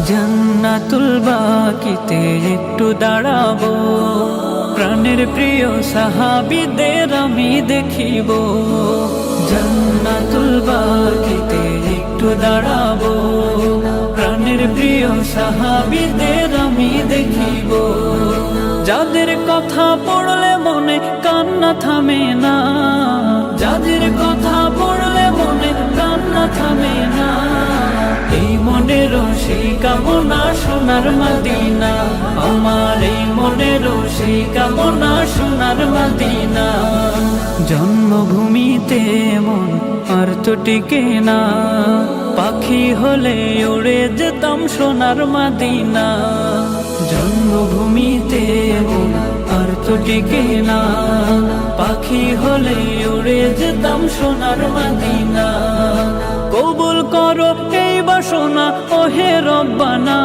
জান্নাতুল বাকিতে একটু দাঁড়াবো, প্রাণের প্রিয় সাহাবীদের আমি দেখিব। জান্নাতুল বাকিতে একটু দাঁড়াবো, প্রাণের প্রিয় সাহাবীদের আমি দেখিব। যাদের কথা পড়লে মনে কান্না থামে না, যাদের কথা পড়লে মনে কান্না থামে না, এই মনেরও সেই কামনা সোনার মদিনা, আমার এই মনেরও সেই কামনা সোনার মদিনা। জন্মভূমিতে মন আর তো টিকে না, পাখি হলে উড়ে যেতাম সোনার মদিনা। জন্মভূমিতে মন আর তো টিকে না, পাখি হলে উড়ে যেতাম সোনার মদিনা। কবুল করো এই বাসনা ওহে রব্বানা,